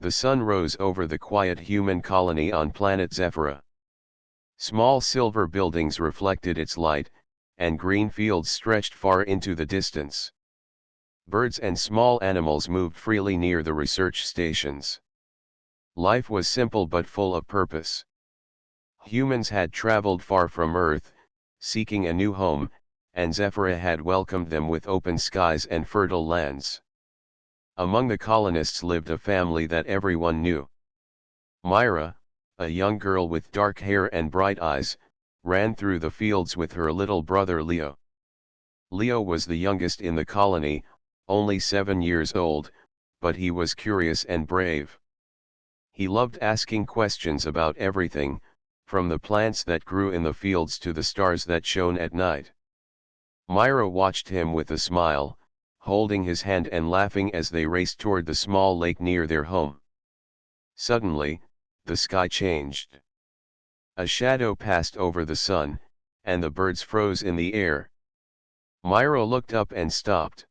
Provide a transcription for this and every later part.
The sun rose over the quiet human colony on planet Zephyra. Small silver buildings reflected its light, and green fields stretched far into the distance. Birds and small animals moved freely near the research stations. Life was simple but full of purpose. Humans had traveled far from Earth, seeking a new home, and Zephyra had welcomed them with open skies and fertile lands. Among the colonists lived a family that everyone knew. Myra, a young girl with dark hair and bright eyes, ran through the fields with her little brother Leo. Leo was the youngest in the colony, only 7 years old, but he was curious and brave. He loved asking questions about everything, from the plants that grew in the fields to the stars that shone at night. Myra watched him with a smile, holding his hand and laughing as they raced toward the small lake near their home. Suddenly, the sky changed. A shadow passed over the sun, and the birds froze in the air. Myra looked up and stopped.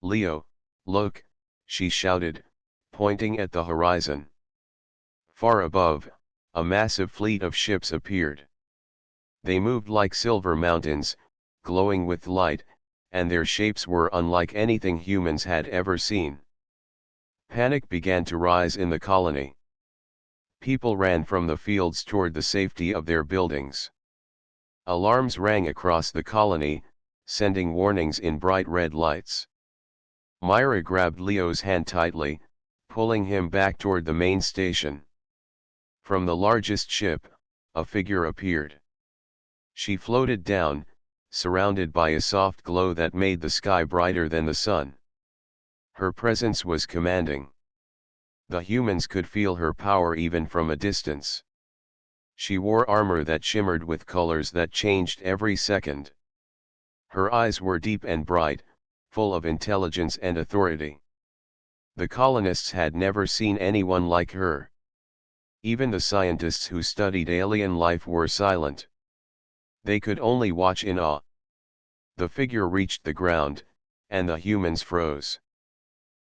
"Leo, look," she shouted, pointing at the horizon. Far above, a massive fleet of ships appeared. They moved like silver mountains, glowing with light, and their shapes were unlike anything humans had ever seen. Panic began to rise in the colony. People ran from the fields toward the safety of their buildings. Alarms rang across the colony, sending warnings in bright red lights. Myra grabbed Leo's hand tightly, pulling him back toward the main station. From the largest ship, a figure appeared. She floated down, surrounded by a soft glow that made the sky brighter than the sun. Her presence was commanding. The humans could feel her power even from a distance. She wore armor that shimmered with colors that changed every second. Her eyes were deep and bright, full of intelligence and authority. The colonists had never seen anyone like her. Even the scientists who studied alien life were silent. They could only watch in awe. The figure reached the ground, and the humans froze.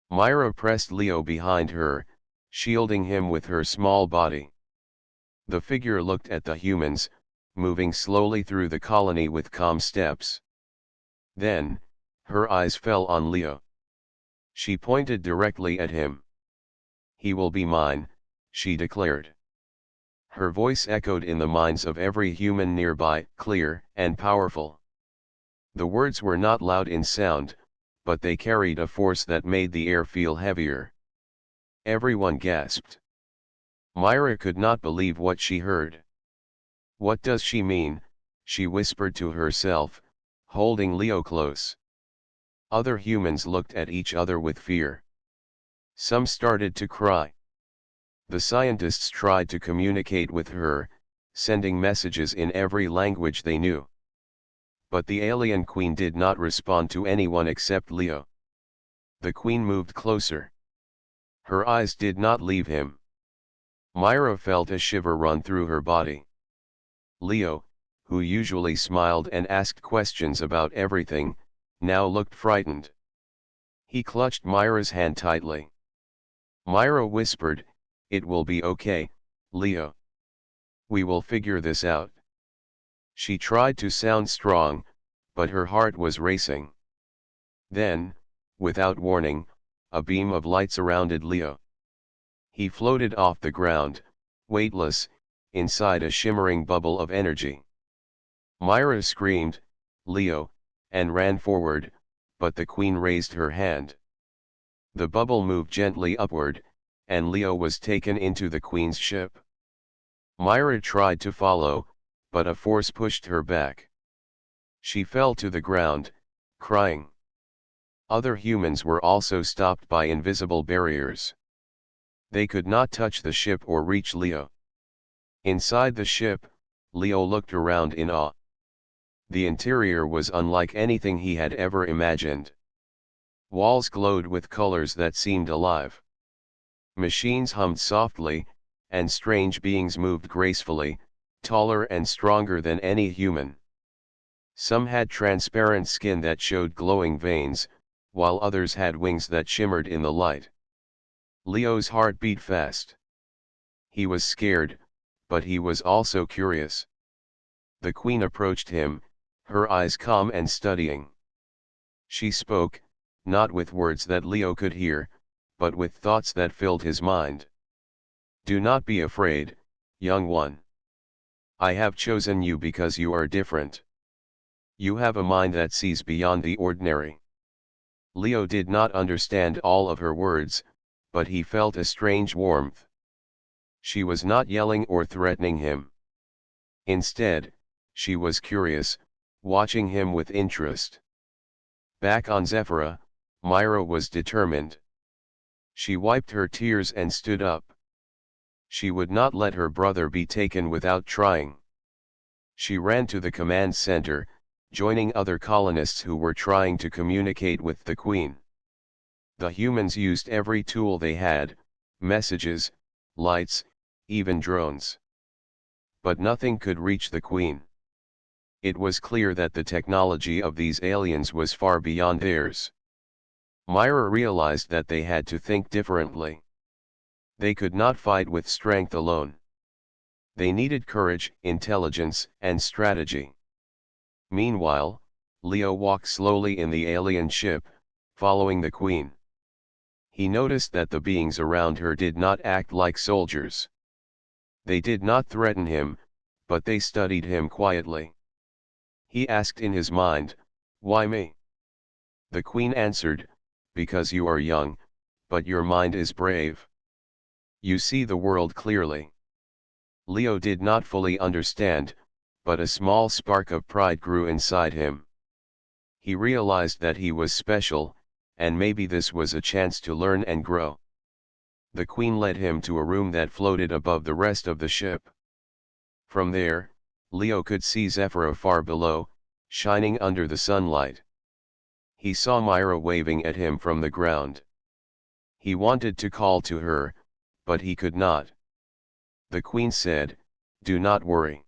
Myra pressed Leo behind her, shielding him with her small body. The figure looked at the humans, moving slowly through the colony with calm steps. Then, her eyes fell on Leo. She pointed directly at him. "He will be mine," she declared. Her voice echoed in the minds of every human nearby, clear and powerful. The words were not loud in sound, but they carried a force that made the air feel heavier. Everyone gasped. Myra could not believe what she heard. "What does she mean?" she whispered to herself, holding Leo close. Other humans looked at each other with fear. Some started to cry. The scientists tried to communicate with her, sending messages in every language they knew. But the alien queen did not respond to anyone except Leo. The queen moved closer. Her eyes did not leave him. Myra felt a shiver run through her body. Leo, who usually smiled and asked questions about everything, now looked frightened. He clutched Myra's hand tightly. Myra whispered, "It will be okay, Leo. We will figure this out." She tried to sound strong, but her heart was racing. Then, without warning, a beam of light surrounded Leo. He floated off the ground, weightless, inside a shimmering bubble of energy. Myra screamed, "Leo," and ran forward, but the queen raised her hand. The bubble moved gently upward, and Leo was taken into the queen's ship. Myra tried to follow, but a force pushed her back. She fell to the ground, crying. Other humans were also stopped by invisible barriers. They could not touch the ship or reach Leo. Inside the ship, Leo looked around in awe. The interior was unlike anything he had ever imagined. Walls glowed with colors that seemed alive. Machines hummed softly, and strange beings moved gracefully, taller and stronger than any human. Some had transparent skin that showed glowing veins, while others had wings that shimmered in the light. Leo's heart beat fast. He was scared, but he was also curious. The queen approached him, her eyes calm and studying. She spoke, not with words that Leo could hear, but with thoughts that filled his mind. "Do not be afraid, young one. I have chosen you because you are different. You have a mind that sees beyond the ordinary." Leo did not understand all of her words, but he felt a strange warmth. She was not yelling or threatening him. Instead, she was curious, watching him with interest. Back on Zephyra, Myra was determined. She wiped her tears and stood up. She would not let her brother be taken without trying. She ran to the command center, joining other colonists who were trying to communicate with the queen. The humans used every tool they had, messages, lights, even drones. But nothing could reach the queen. It was clear that the technology of these aliens was far beyond theirs. Myra realized that they had to think differently. They could not fight with strength alone. They needed courage, intelligence, and strategy. Meanwhile, Leo walked slowly in the alien ship, following the queen. He noticed that the beings around her did not act like soldiers. They did not threaten him, but they studied him quietly. He asked in his mind, "Why me?" The queen answered, "Because you are young, but your mind is brave. You see the world clearly." Leo did not fully understand, but a small spark of pride grew inside him. He realized that he was special, and maybe this was a chance to learn and grow. The queen led him to a room that floated above the rest of the ship. From there, Leo could see Zephyra far below, shining under the sunlight. He saw Myra waving at him from the ground. He wanted to call to her, but he could not. The queen said, "Do not worry.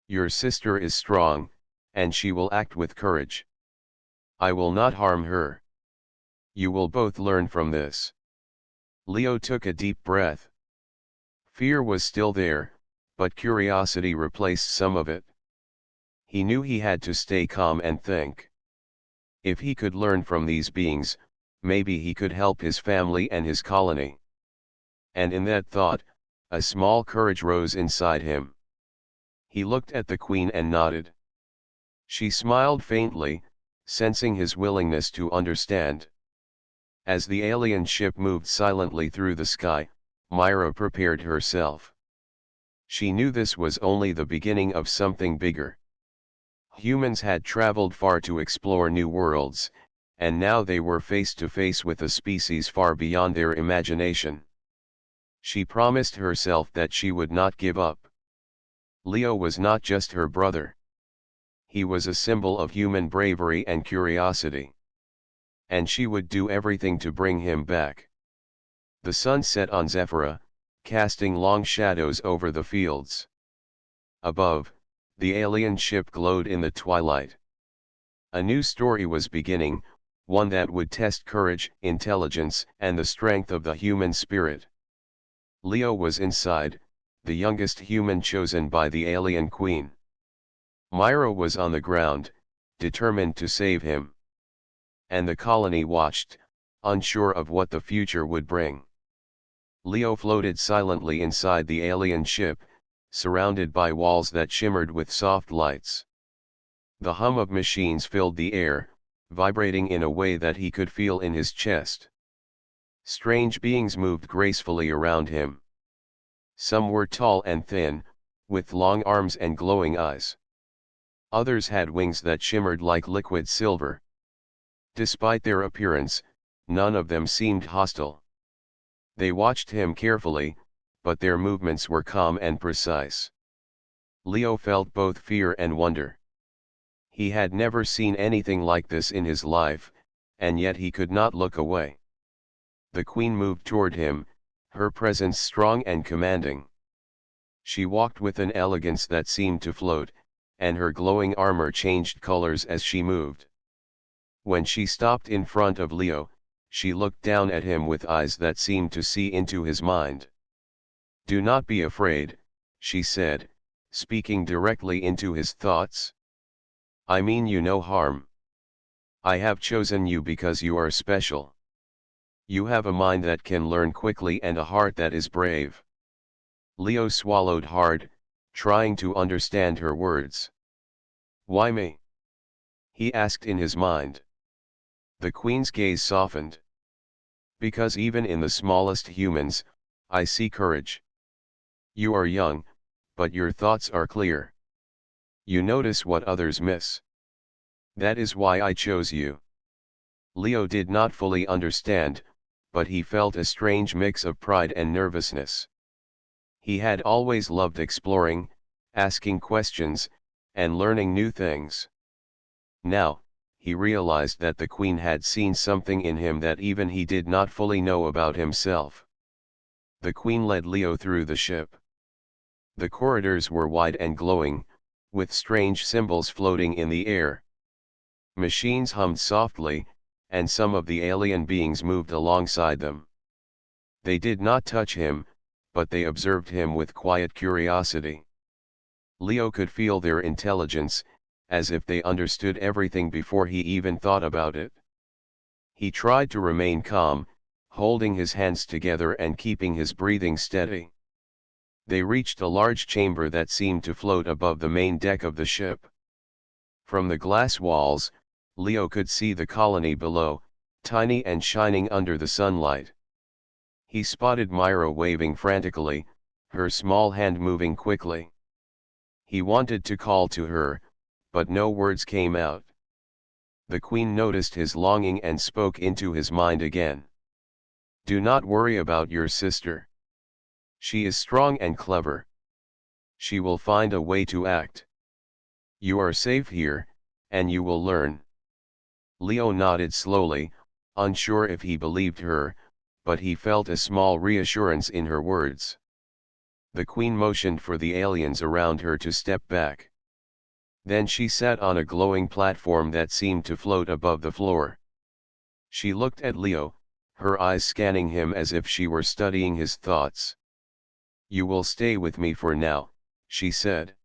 Your sister is strong, and she will act with courage. I will not harm her. You will both learn from this." Leo took a deep breath. Fear was still there, but curiosity replaced some of it. He knew he had to stay calm and think. If he could learn from these beings, maybe he could help his family and his colony. And in that thought, a small courage rose inside him. He looked at the queen and nodded. She smiled faintly, sensing his willingness to understand. As the alien ship moved silently through the sky, Myra prepared herself. She knew this was only the beginning of something bigger. Humans had traveled far to explore new worlds, and now they were face to face with a species far beyond their imagination. She promised herself that she would not give up. Leo was not just her brother. He was a symbol of human bravery and curiosity. And she would do everything to bring him back. The sun set on Zephyra, casting long shadows over the fields. Above, the alien ship glowed in the twilight. A new story was beginning, one that would test courage, intelligence, and the strength of the human spirit. Leo was inside, the youngest human chosen by the alien queen. Myra was on the ground, determined to save him. And the colony watched, unsure of what the future would bring. Leo floated silently inside the alien ship, surrounded by walls that shimmered with soft lights. The hum of machines filled the air, vibrating in a way that he could feel in his chest. Strange beings moved gracefully around him. Some were tall and thin, with long arms and glowing eyes. Others had wings that shimmered like liquid silver. Despite their appearance, none of them seemed hostile. They watched him carefully, but their movements were calm and precise. Leo felt both fear and wonder. He had never seen anything like this in his life, and yet he could not look away. The queen moved toward him, her presence strong and commanding. She walked with an elegance that seemed to float, and her glowing armor changed colors as she moved. When she stopped in front of Leo, She looked down at him with eyes that seemed to see into his mind. "Do not be afraid," she said, speaking directly into his thoughts. "I mean you no harm. I have chosen you because you are special. You have a mind that can learn quickly and a heart that is brave." Leo swallowed hard, trying to understand her words. "Why me?" he asked in his mind. The queen's gaze softened. "Because even in the smallest humans, I see courage. You are young, but your thoughts are clear. You notice what others miss. That is why I chose you." Leo did not fully understand, but he felt a strange mix of pride and nervousness. He had always loved exploring, asking questions, and learning new things. Now, he realized that the queen had seen something in him that even he did not fully know about himself. The queen led Leo through the ship. The corridors were wide and glowing, with strange symbols floating in the air. Machines hummed softly, and some of the alien beings moved alongside them. They did not touch him, but they observed him with quiet curiosity. Leo could feel their intelligence, as if they understood everything before he even thought about it. He tried to remain calm, holding his hands together and keeping his breathing steady. They reached a large chamber that seemed to float above the main deck of the ship. From the glass walls, Leo could see the colony below, tiny and shining under the sunlight. He spotted Myra waving frantically, her small hand moving quickly. He wanted to call to her, but no words came out. The queen noticed his longing and spoke into his mind again. "Do not worry about your sister. She is strong and clever. She will find a way to act. You are safe here, and you will learn." Leo nodded slowly, unsure if he believed her, but he felt a small reassurance in her words. The queen motioned for the aliens around her to step back. Then she sat on a glowing platform that seemed to float above the floor. She looked at Leo, her eyes scanning him as if she were studying his thoughts. "You will stay with me for now," she said.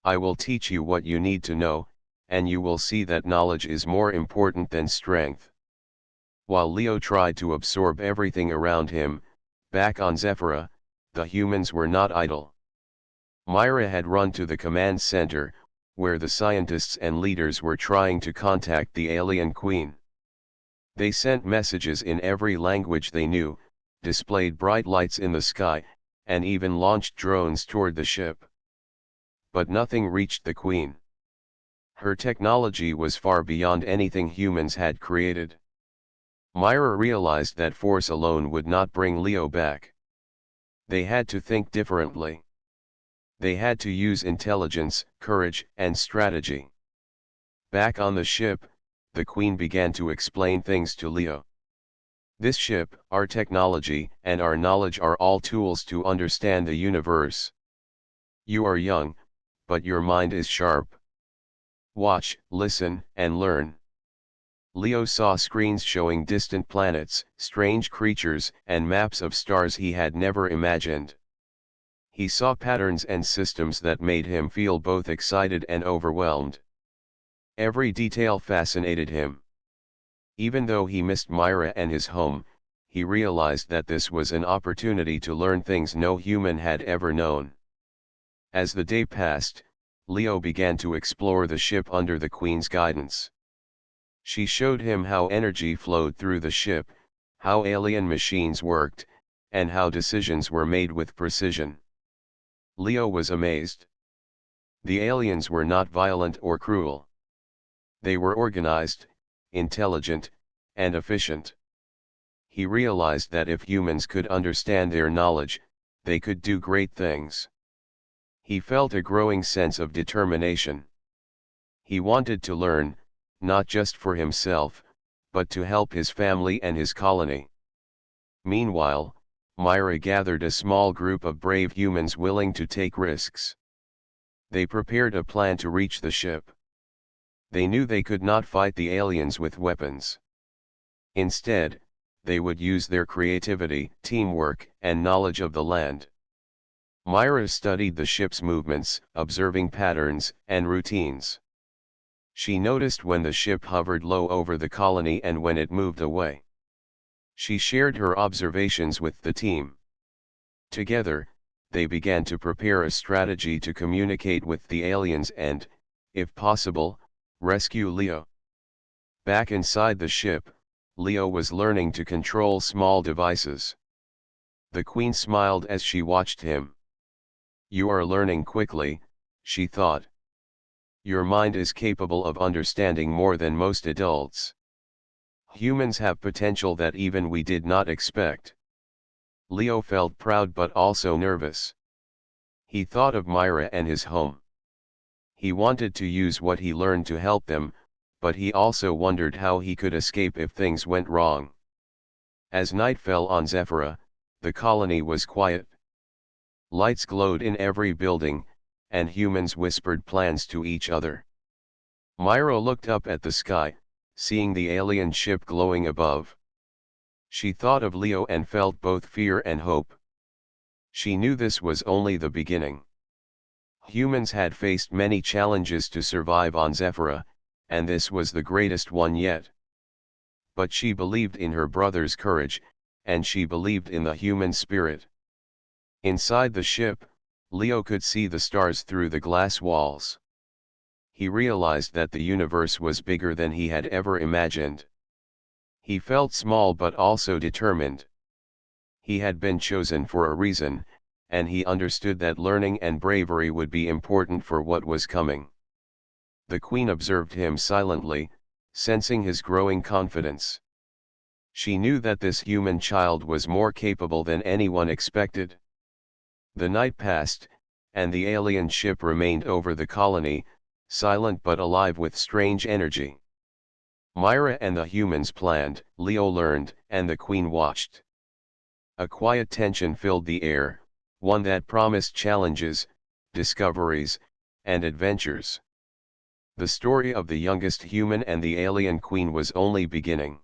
"I will teach you what you need to know, and you will see that knowledge is more important than strength." While Leo tried to absorb everything around him, back on Zephyra, the humans were not idle. Myra had run to the command center, where the scientists and leaders were trying to contact the alien queen. They sent messages in every language they knew, displayed bright lights in the sky, and even launched drones toward the ship. But nothing reached the queen. Her technology was far beyond anything humans had created. Myra realized that force alone would not bring Leo back. They had to think differently. They had to use intelligence, courage, and strategy. Back on the ship, the queen began to explain things to Leo. "This ship, our technology, and our knowledge are all tools to understand the universe. You are young, but your mind is sharp. Watch, listen, and learn." Leo saw screens showing distant planets, strange creatures, and maps of stars he had never imagined. He saw patterns and systems that made him feel both excited and overwhelmed. Every detail fascinated him. Even though he missed Myra and his home, he realized that this was an opportunity to learn things no human had ever known. As the day passed, Leo began to explore the ship under the Queen's guidance. She showed him how energy flowed through the ship, how alien machines worked, and how decisions were made with precision. Leo was amazed. The aliens were not violent or cruel. They were organized, intelligent, and efficient. He realized that if humans could understand their knowledge, they could do great things. He felt a growing sense of determination. He wanted to learn, not just for himself, but to help his family and his colony. Meanwhile, Myra gathered a small group of brave humans willing to take risks. They prepared a plan to reach the ship. They knew they could not fight the aliens with weapons. Instead, they would use their creativity, teamwork, and knowledge of the land. Myra studied the ship's movements, observing patterns and routines. She noticed when the ship hovered low over the colony and when it moved away. She shared her observations with the team. Together, they began to prepare a strategy to communicate with the aliens and, if possible, rescue Leo. Back inside the ship, Leo was learning to control small devices. The Queen smiled as she watched him. "You are learning quickly," she thought. "Your mind is capable of understanding more than most adults. Humans have potential that even we did not expect." Leo felt proud but also nervous. He thought of Myra and his home. He wanted to use what he learned to help them, but he also wondered how he could escape if things went wrong. As night fell on Zephyra, the colony was quiet. Lights glowed in every building, and humans whispered plans to each other. Myra looked up at the sky, seeing the alien ship glowing above. She thought of Leo and felt both fear and hope. She knew this was only the beginning. Humans had faced many challenges to survive on Zephyra, and this was the greatest one yet. But she believed in her brother's courage, and she believed in the human spirit. Inside the ship, Leo could see the stars through the glass walls. He realized that the universe was bigger than he had ever imagined. He felt small but also determined. He had been chosen for a reason, and he understood that learning and bravery would be important for what was coming. The Queen observed him silently, sensing his growing confidence. She knew that this human child was more capable than anyone expected. The night passed, and the alien ship remained over the colony, silent but alive with strange energy. Myra and the humans planned, Leo learned, and the Queen watched. A quiet tension filled the air, one that promised challenges, discoveries, and adventures. The story of the youngest human and the alien queen was only beginning.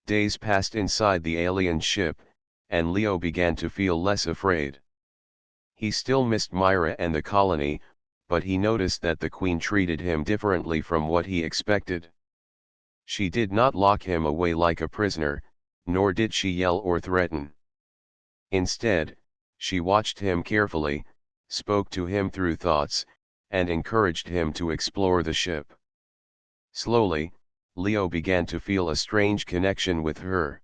Days passed inside the alien ship, and Leo began to feel less afraid. He still missed Myra and the colony, but he noticed that the Queen treated him differently from what he expected. She did not lock him away like a prisoner, nor did she yell or threaten. Instead, she watched him carefully, spoke to him through thoughts, and encouraged him to explore the ship. Slowly, Leo began to feel a strange connection with her.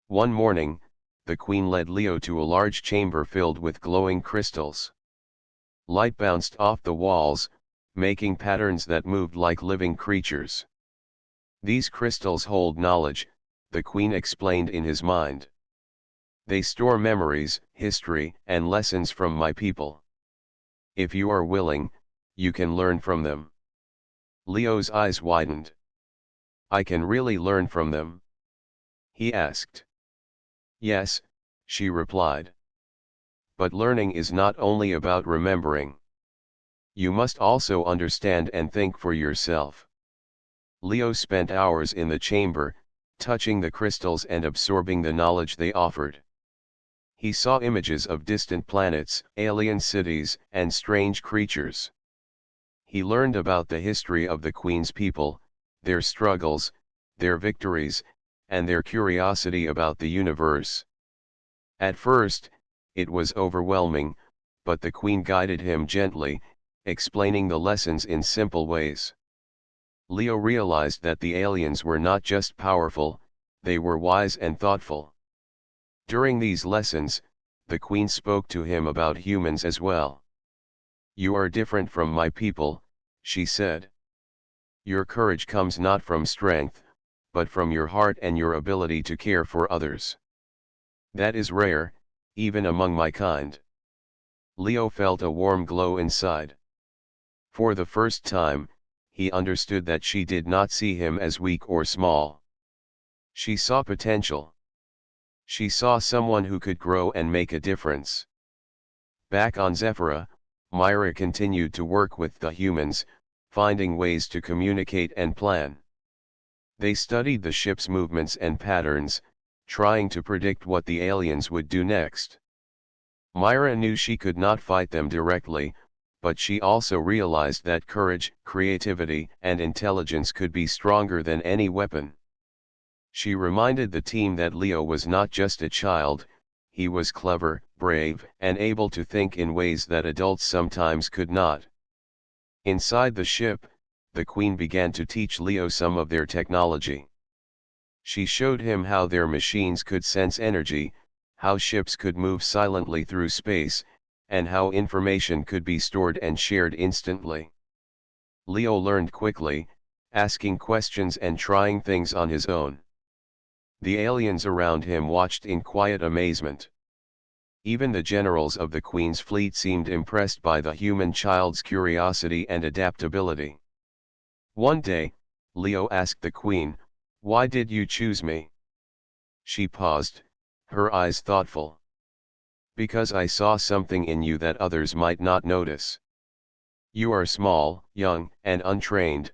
One morning, the Queen led Leo to a large chamber filled with glowing crystals. Light bounced off the walls, making patterns that moved like living creatures. "These crystals hold knowledge," the Queen explained in his mind. "They store memories, history, and lessons from my people. If you are willing, you can learn from them." Leo's eyes widened. "I can really learn from them?" he asked. "Yes," she replied. "But learning is not only about remembering. You must also understand and think for yourself." Leo spent hours in the chamber, touching the crystals and absorbing the knowledge they offered. He saw images of distant planets, alien cities, and strange creatures. He learned about the history of the Queen's people, their struggles, their victories, and their curiosity about the universe. At first, it was overwhelming, but the Queen guided him gently, explaining the lessons in simple ways. Leo realized that the aliens were not just powerful, they were wise and thoughtful. During these lessons, the Queen spoke to him about humans as well. "You are different from my people," she said. "Your courage comes not from strength, but from your heart and your ability to care for others. That is rare, even among my kind." Leo felt a warm glow inside. For the first time, he understood that she did not see him as weak or small. She saw potential. She saw someone who could grow and make a difference. Back on Zephyra, Myra continued to work with the humans, finding ways to communicate and plan. They studied the ship's movements and patterns, trying to predict what the aliens would do next. Myra knew she could not fight them directly, but she also realized that courage, creativity, and intelligence could be stronger than any weapon. She reminded the team that Leo was not just a child, he was clever, brave, and able to think in ways that adults sometimes could not. Inside the ship, the Queen began to teach Leo some of their technology. She showed him how their machines could sense energy, how ships could move silently through space, and how information could be stored and shared instantly. Leo learned quickly, asking questions and trying things on his own. The aliens around him watched in quiet amazement. Even the generals of the Queen's fleet seemed impressed by the human child's curiosity and adaptability. One day, Leo asked the Queen, "Why did you choose me?" She paused, her eyes thoughtful. "Because I saw something in you that others might not notice. You are small, young, and untrained,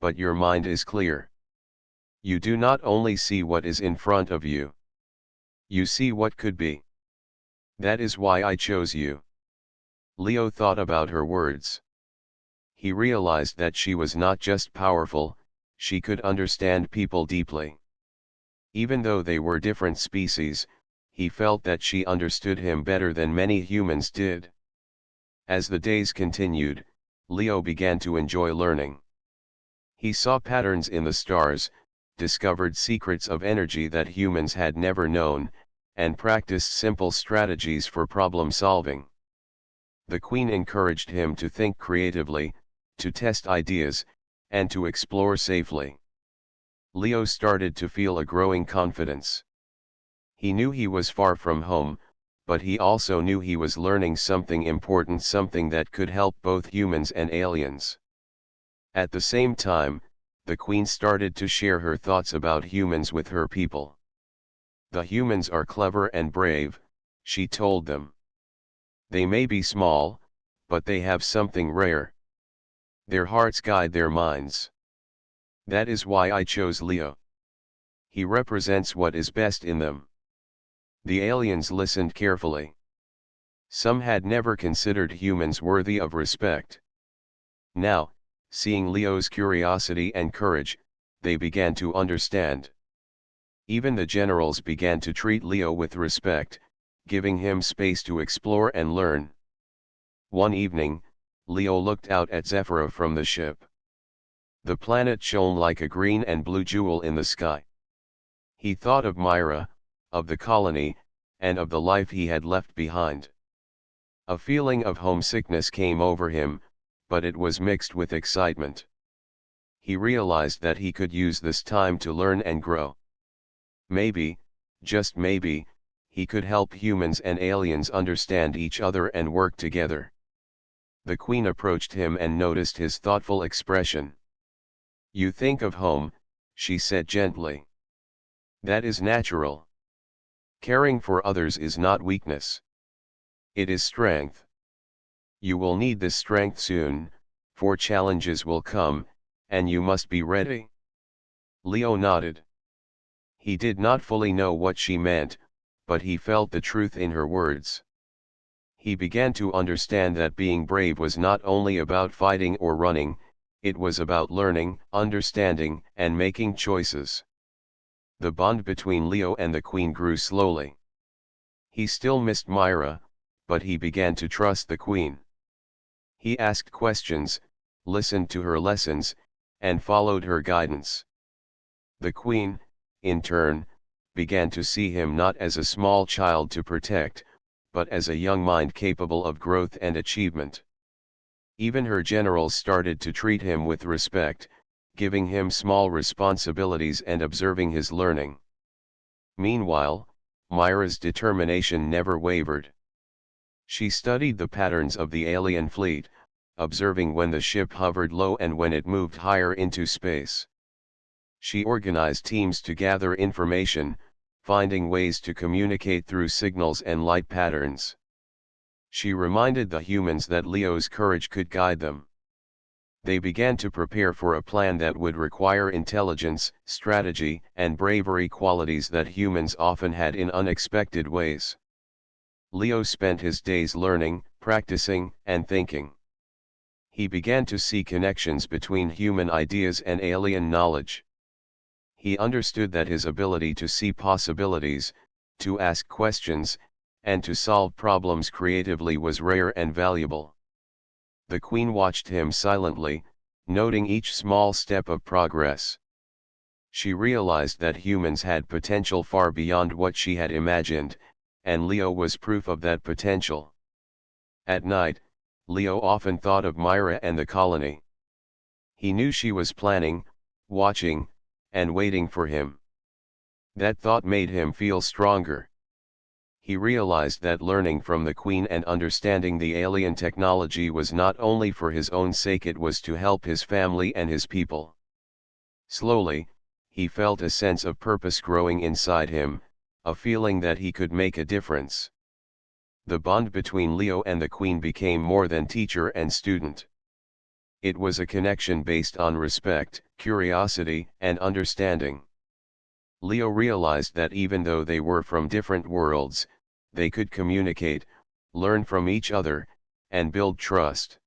but your mind is clear. You do not only see what is in front of you. You see what could be. That is why I chose you." Leo thought about her words. He realized that she was not just powerful, she could understand people deeply. Even though they were different species, he felt that she understood him better than many humans did. As the days continued, Leo began to enjoy learning. He saw patterns in the stars, discovered secrets of energy that humans had never known, and practiced simple strategies for problem solving. The Queen encouraged him to think creatively, to test ideas, and to explore safely. Leo started to feel a growing confidence. He knew he was far from home, but he also knew he was learning something important, something that could help both humans and aliens. At the same time, the Queen started to share her thoughts about humans with her people. "The humans are clever and brave," she told them. "They may be small, but they have something rare. Their hearts guide their minds. That is why I chose Leo. He represents what is best in them." The aliens listened carefully. Some had never considered humans worthy of respect. Now, seeing Leo's curiosity and courage, they began to understand. Even the generals began to treat Leo with respect, giving him space to explore and learn. One evening, Leo looked out at Zephyra from the ship. The planet shone like a green and blue jewel in the sky. He thought of Myra, of the colony, and of the life he had left behind. A feeling of homesickness came over him, but it was mixed with excitement. He realized that he could use this time to learn and grow. Maybe, just maybe, he could help humans and aliens understand each other and work together. The Queen approached him and noticed his thoughtful expression. "You think of home," she said gently. "That is natural. Caring for others is not weakness. It is strength. You will need this strength soon, for challenges will come, and you must be ready." Leo nodded. He did not fully know what she meant, but he felt the truth in her words. He began to understand that being brave was not only about fighting or running, it was about learning, understanding, and making choices. The bond between Leo and the Queen grew slowly. He still missed Myra, but he began to trust the Queen. He asked questions, listened to her lessons, and followed her guidance. The Queen, in turn, began to see him not as a small child to protect, but as a young mind capable of growth and achievement. Even her generals started to treat him with respect, giving him small responsibilities and observing his learning. Meanwhile, Myra's determination never wavered. She studied the patterns of the alien fleet, observing when the ship hovered low and when it moved higher into space. She organized teams to gather information, finding ways to communicate through signals and light patterns. She reminded the humans that Leo's courage could guide them. They began to prepare for a plan that would require intelligence, strategy, and bravery, qualities that humans often had in unexpected ways. Leo spent his days learning, practicing, and thinking. He began to see connections between human ideas and alien knowledge. He understood that his ability to see possibilities, to ask questions, and to solve problems creatively was rare and valuable. The Queen watched him silently, noting each small step of progress. She realized that humans had potential far beyond what she had imagined, and Leo was proof of that potential. At night, Leo often thought of Myra and the colony. He knew she was planning, watching, and waiting for him. That thought made him feel stronger. He realized that learning from the Queen and understanding the alien technology was not only for his own sake, it was to help his family and his people. Slowly, he felt a sense of purpose growing inside him, a feeling that he could make a difference. The bond between Leo and the Queen became more than teacher and student. It was a connection based on respect, curiosity, and understanding. Leo realized that even though they were from different worlds, they could communicate, learn from each other, and build trust.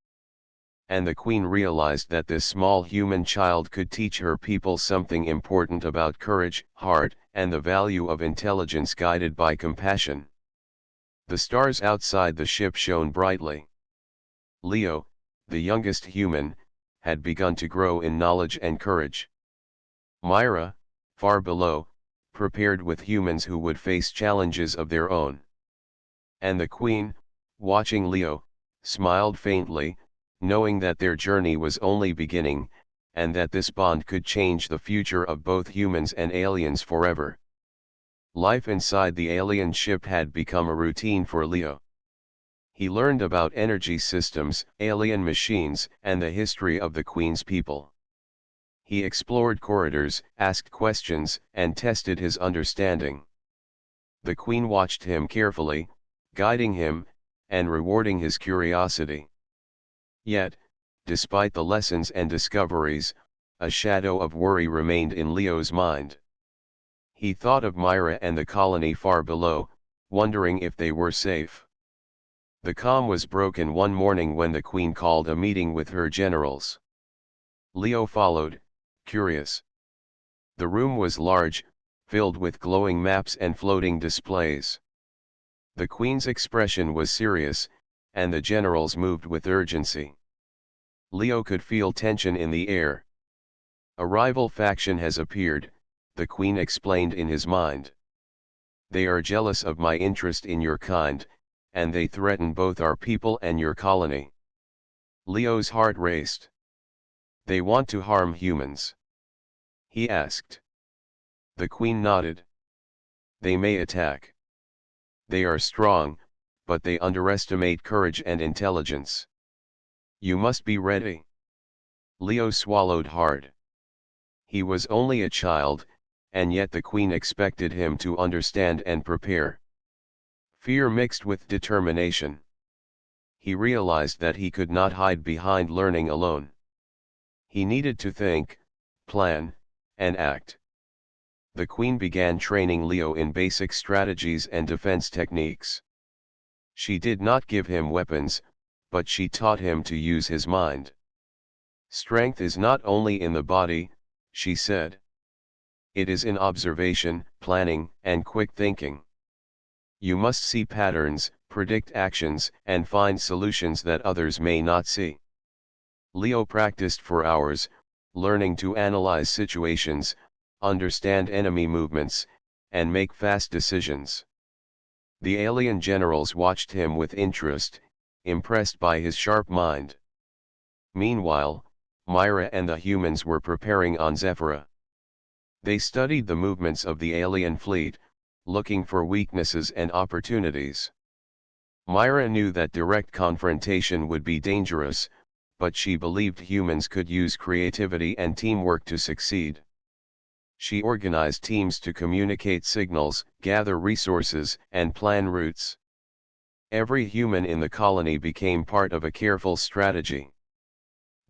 And the Queen realized that this small human child could teach her people something important about courage, heart, and the value of intelligence guided by compassion. The stars outside the ship shone brightly. Leo, the youngest human, had begun to grow in knowledge and courage. Myra, far below, prepared with humans who would face challenges of their own. And the Queen, watching Leo, smiled faintly, knowing that their journey was only beginning, and that this bond could change the future of both humans and aliens forever. Life inside the alien ship had become a routine for Leo. He learned about energy systems, alien machines, and the history of the Queen's people. He explored corridors, asked questions, and tested his understanding. The Queen watched him carefully, guiding him, and rewarding his curiosity. Yet, despite the lessons and discoveries, a shadow of worry remained in Leo's mind. He thought of Myra and the colony far below, wondering if they were safe. The calm was broken one morning when the Queen called a meeting with her generals. Leo followed, curious. The room was large, filled with glowing maps and floating displays. The Queen's expression was serious, and the generals moved with urgency. Leo could feel tension in the air. A rival faction has appeared, the Queen explained in his mind. They are jealous of my interest in your kind, and they threaten both our people and your colony. Leo's heart raced. They want to harm humans? He asked. The Queen nodded. They may attack. They are strong, but they underestimate courage and intelligence. You must be ready. Leo swallowed hard. He was only a child, and yet the Queen expected him to understand and prepare. Fear mixed with determination. He realized that he could not hide behind learning alone. He needed to think, plan, and act. The Queen began training Leo in basic strategies and defense techniques. She did not give him weapons, but she taught him to use his mind. Strength is not only in the body, she said. It is in observation, planning, and quick thinking. You must see patterns, predict actions, and find solutions that others may not see. Leo practiced for hours, learning to analyze situations, understand enemy movements, and make fast decisions. The alien generals watched him with interest, impressed by his sharp mind. Meanwhile, Myra and the humans were preparing on Zephyra. They studied the movements of the alien fleet, looking for weaknesses and opportunities. Myra knew that direct confrontation would be dangerous, but she believed humans could use creativity and teamwork to succeed. She organized teams to communicate signals, gather resources, and plan routes. Every human in the colony became part of a careful strategy.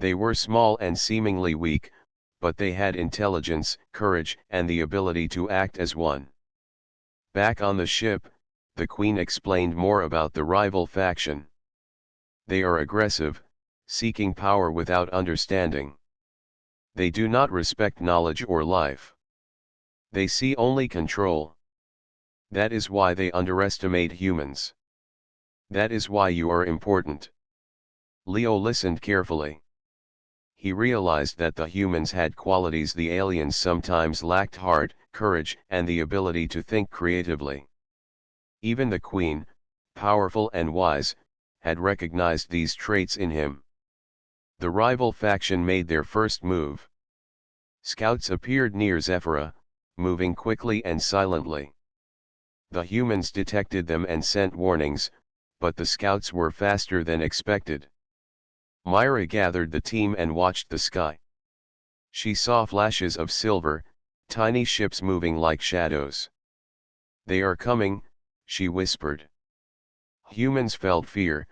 They were small and seemingly weak, but they had intelligence, courage, and the ability to act as one. Back on the ship, the Queen explained more about the rival faction. They are aggressive, seeking power without understanding. They do not respect knowledge or life. They see only control. That is why they underestimate humans. That is why you are important. Leo listened carefully. He realized that the humans had qualities the aliens sometimes lacked: heart, courage, and the ability to think creatively. Even the Queen, powerful and wise, had recognized these traits in him. The rival faction made their first move. Scouts appeared near Zephyra, moving quickly and silently. The humans detected them and sent warnings, but the scouts were faster than expected. Myra gathered the team and watched the sky. She saw flashes of silver, tiny ships moving like shadows. "They are coming," she whispered. Humans felt fear,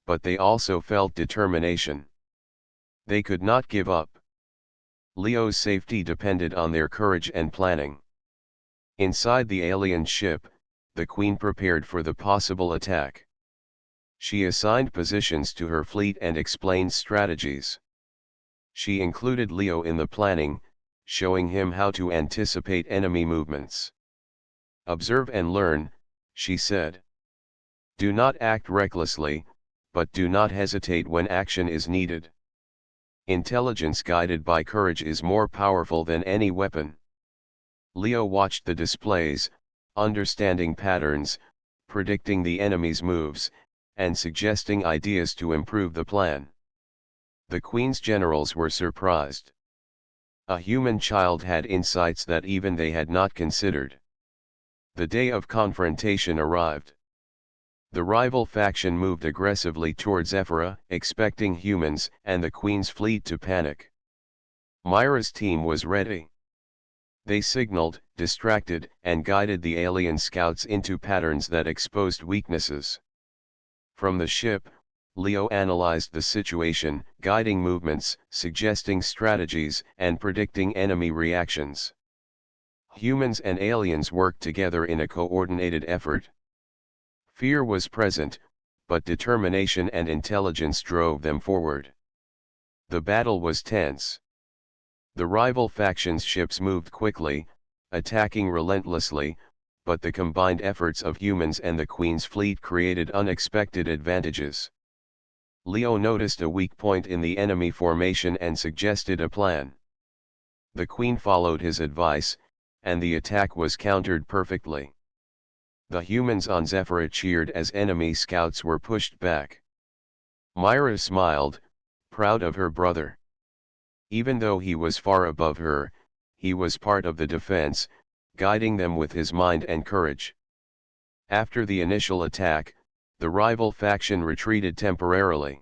but they also felt determination. They could not give up. Leo's safety depended on their courage and planning. Inside the alien ship, the Queen prepared for the possible attack. She assigned positions to her fleet and explained strategies. She included Leo in the planning, showing him how to anticipate enemy movements. "Observe and learn," she said. "Do not act recklessly, but do not hesitate when action is needed. Intelligence guided by courage is more powerful than any weapon." Leo watched the displays, understanding patterns, predicting the enemy's moves, and suggesting ideas to improve the plan. The Queen's generals were surprised. A human child had insights that even they had not considered. The day of confrontation arrived. The rival faction moved aggressively towards Zephyra, expecting humans and the Queen's fleet to panic. Myra's team was ready. They signaled, distracted, and guided the alien scouts into patterns that exposed weaknesses. From the ship, Leo analyzed the situation, guiding movements, suggesting strategies, and predicting enemy reactions. Humans and aliens worked together in a coordinated effort. Fear was present, but determination and intelligence drove them forward. The battle was tense. The rival factions' ships moved quickly, attacking relentlessly, but the combined efforts of humans and the Queen's fleet created unexpected advantages. Leo noticed a weak point in the enemy formation and suggested a plan. The Queen followed his advice, and the attack was countered perfectly. The humans on Zephyra cheered as enemy scouts were pushed back. Myra smiled, proud of her brother. Even though he was far above her, he was part of the defense, guiding them with his mind and courage. After the initial attack, the rival faction retreated temporarily.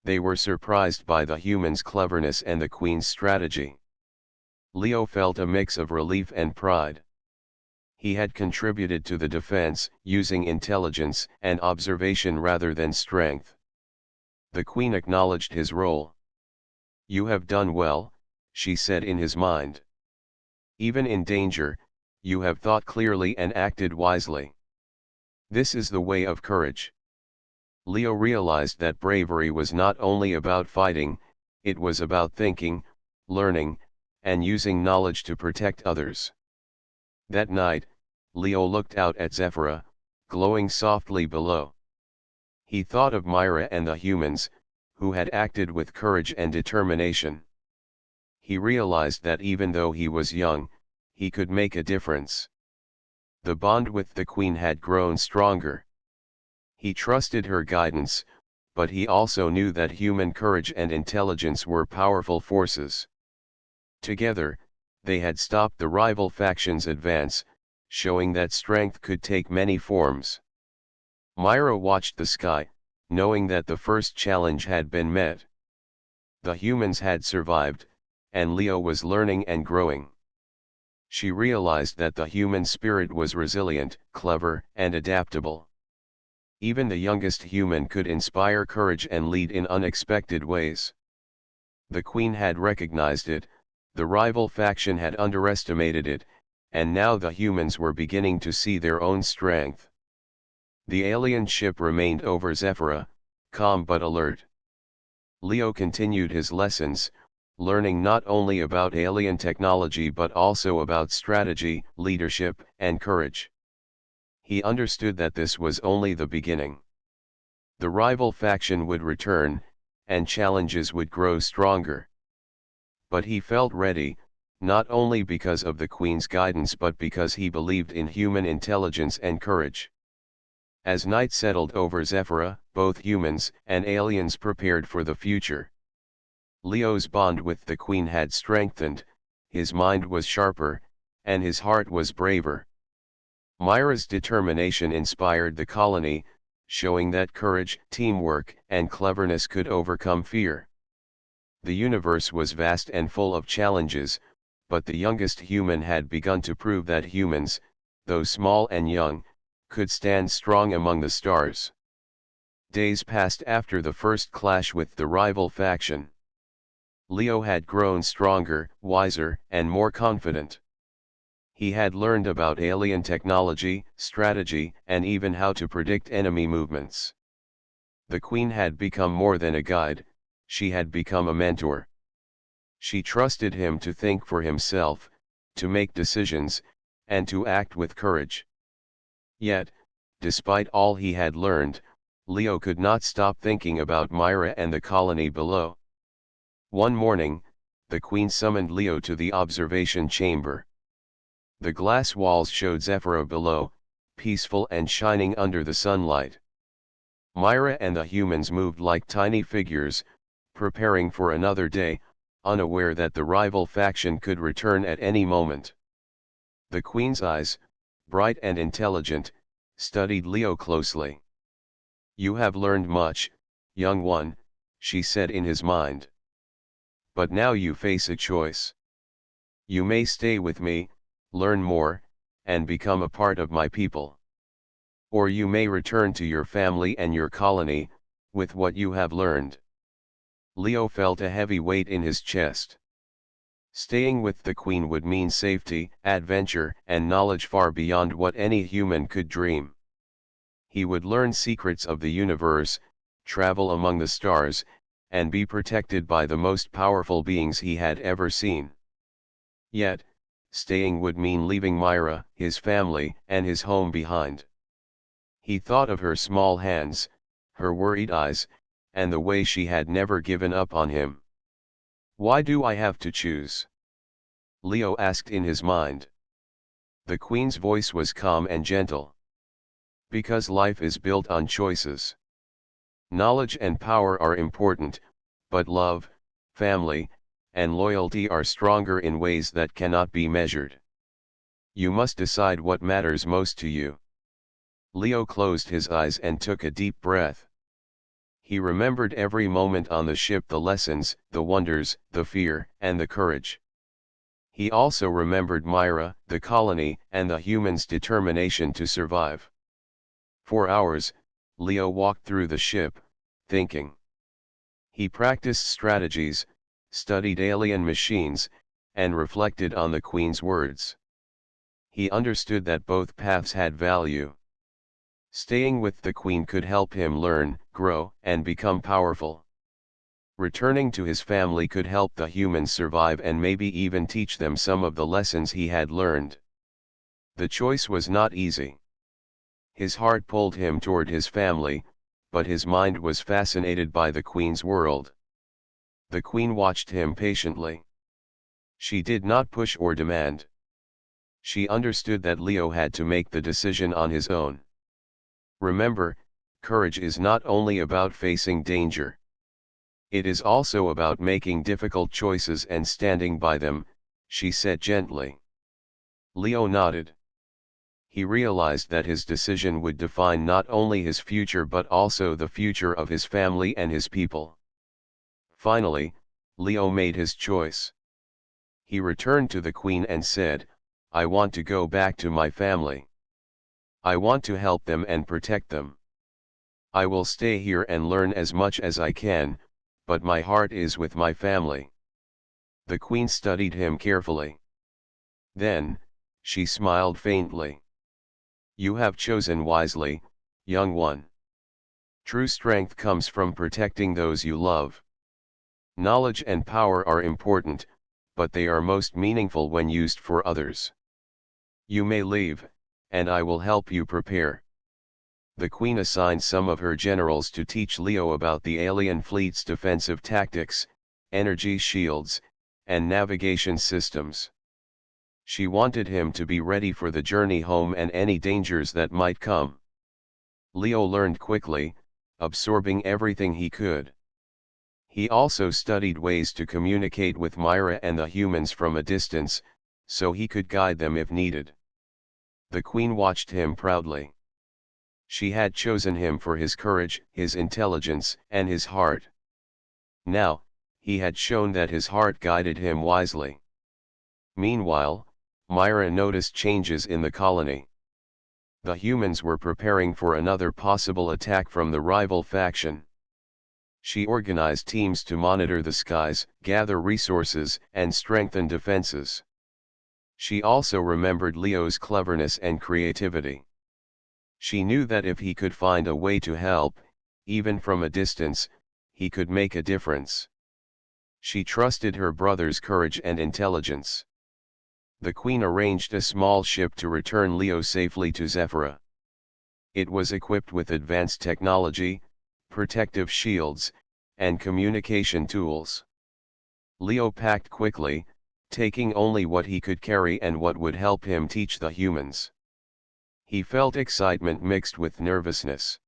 They were surprised by the humans' cleverness and the Queen's strategy. Leo felt a mix of relief and pride. He had contributed to the defense, using intelligence and observation rather than strength. The Queen acknowledged his role. "You have done well," she said in his mind. "Even in danger, you have thought clearly and acted wisely. This is the way of courage." Leo realized that bravery was not only about fighting, it was about thinking, learning, and using knowledge to protect others. That night, Leo looked out at Zephyra, glowing softly below. He thought of Myra and the humans, who had acted with courage and determination. He realized that even though he was young, he could make a difference. The bond with the Queen had grown stronger. He trusted her guidance, but he also knew that human courage and intelligence were powerful forces. Together, they had stopped the rival faction's advance, showing that strength could take many forms. Myra watched the sky, knowing that the first challenge had been met. The humans had survived, and Leo was learning and growing. She realized that the human spirit was resilient, clever, and adaptable. Even the youngest human could inspire courage and lead in unexpected ways. The queen had recognized it, the rival faction had underestimated it, and now the humans were beginning to see their own strength. The alien ship remained over Zephyra, calm but alert. Leo continued his lessons, learning not only about alien technology but also about strategy, leadership, and courage. He understood that this was only the beginning. The rival faction would return, and challenges would grow stronger. But he felt ready, not only because of the Queen's guidance but because he believed in human intelligence and courage. As night settled over Zephyra, both humans and aliens prepared for the future. Leo's bond with the Queen had strengthened, his mind was sharper, and his heart was braver. Myra's determination inspired the colony, showing that courage, teamwork, and cleverness could overcome fear. The universe was vast and full of challenges, but the youngest human had begun to prove that humans, though small and young, could stand strong among the stars. Days passed after the first clash with the rival faction. Leo had grown stronger, wiser, and more confident. He had learned about alien technology, strategy, and even how to predict enemy movements. The Queen had become more than a guide, she had become a mentor. She trusted him to think for himself, to make decisions, and to act with courage. Yet, despite all he had learned, Leo could not stop thinking about Myra and the colony below. One morning, the Queen summoned Leo to the observation chamber. The glass walls showed Zephyra below, peaceful and shining under the sunlight. Myra and the humans moved like tiny figures, preparing for another day, unaware that the rival faction could return at any moment. The Queen's eyes, bright and intelligent, studied Leo closely. "You have learned much, young one," she said in his mind. "But now you face a choice. You may stay with me, learn more, and become a part of my people. Or you may return to your family and your colony, with what you have learned." Leo felt a heavy weight in his chest. Staying with the Queen would mean safety, adventure, and knowledge far beyond what any human could dream. He would learn secrets of the universe, travel among the stars, and be protected by the most powerful beings he had ever seen. Yet, staying would mean leaving Myra, his family, and his home behind. He thought of her small hands, her worried eyes, and the way she had never given up on him. "Why do I have to choose?" Leo asked in his mind. The Queen's voice was calm and gentle. "Because life is built on choices. Knowledge and power are important, but love, family, and loyalty are stronger in ways that cannot be measured. You must decide what matters most to you." Leo closed his eyes and took a deep breath. He remembered every moment on the ship, the lessons, the wonders, the fear, and the courage. He also remembered Myra, the colony, and the humans' determination to survive. For hours, Leo walked through the ship, thinking. He practiced strategies, studied alien machines, and reflected on the Queen's words. He understood that both paths had value. Staying with the Queen could help him learn, grow, and become powerful. Returning to his family could help the humans survive and maybe even teach them some of the lessons he had learned. The choice was not easy. His heart pulled him toward his family, but his mind was fascinated by the Queen's world. The Queen watched him patiently. She did not push or demand. She understood that Leo had to make the decision on his own. "Remember, courage is not only about facing danger. It is also about making difficult choices and standing by them," she said gently. Leo nodded. He realized that his decision would define not only his future but also the future of his family and his people. Finally, Leo made his choice. He returned to the Queen and said, "I want to go back to my family. I want to help them and protect them. I will stay here and learn as much as I can, but my heart is with my family. The queen studied him carefully. Then, she smiled faintly. You have chosen wisely, young one. True strength comes from protecting those you love. Knowledge and power are important, but they are most meaningful when used for others. You may leave, and I will help you prepare. The queen assigned some of her generals to teach Leo about the alien fleet's defensive tactics, energy shields, and navigation systems. She wanted him to be ready for the journey home and any dangers that might come. Leo learned quickly, absorbing everything he could. He also studied ways to communicate with Myra and the humans from a distance, so he could guide them if needed. The queen watched him proudly. She had chosen him for his courage, his intelligence, and his heart. Now, he had shown that his heart guided him wisely. Meanwhile, Myra noticed changes in the colony. The humans were preparing for another possible attack from the rival faction. She organized teams to monitor the skies, gather resources, and strengthen defenses. She also remembered Leo's cleverness and creativity. She knew that if he could find a way to help, even from a distance, he could make a difference. She trusted her brother's courage and intelligence. The queen arranged a small ship to return Leo safely to Zephyra. It was equipped with advanced technology, protective shields, and communication tools. Leo packed quickly, taking only what he could carry and what would help him teach the humans. He felt excitement mixed with nervousness.